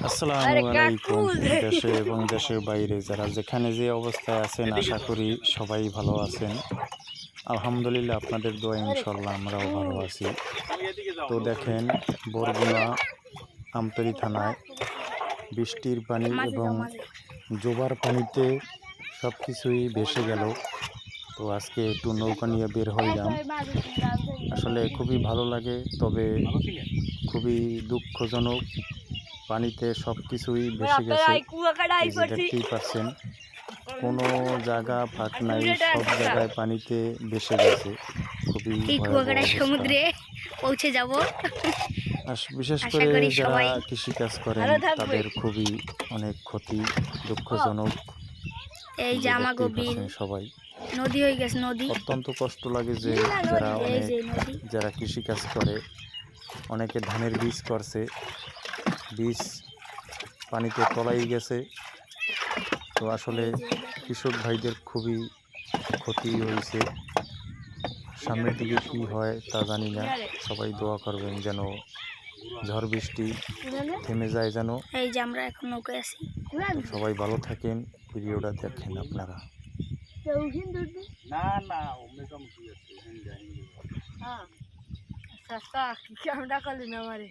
আসসালামু আলাইকুম। দেশে এবং দেশের বাইরে যারা যেখানে যে অবস্থায় আছেন আশা করি সবাই ভালো আছেন। আলহামদুলিল্লাহ আপনাদের দোয়া ইনশাল্লাহ আমরাও ভালো আছি। তো দেখেন বরগুনা আমতলী থানায় বৃষ্টির পানি এবং জোবার পানিতে সব কিছুই ভেসে গেল। তো আজকে একটু নৌকা নিয়ে বের হইলাম। আসলে খুবই ভালো লাগে, তবে খুবই দুঃখজনক, পানিতে সব কিছুই ভেসে গেছে। এই যে দেখতেই পাচ্ছেন কোনো জায়গা ফাঁক নাই, সব জায়গায় পানিতে ভেসে গেছে। খুবই সমুদ্রে পৌঁছে যাব। আর বিশেষ করে যারা কৃষিকাজ করেন তাদের খুবই অনেক ক্ষতি, দুঃখজনক। এই যে আমাগো সবাই নদী হয়ে গেছে, নদী অত্যন্ত কষ্ট লাগে যে যারা কৃষিকাজ করে, অনেকে ধানের বীজ করছে, বীজ পানিতে তলাই গেছে। তো আসলে কৃষক ভাইদের খুবই ক্ষতি হয়েছে। সামনের দিকে কি হয় তা জানি না। সবাই দোয়া করবেন যেন ঝড় বৃষ্টি থেমে যায় যেন। এই যে আমরা এখন নৌকায় আছি। সবাই ভালো থাকেন, ভিডিওটা দেখেন আপনারা। ক্যামেরা করলি না আমারে।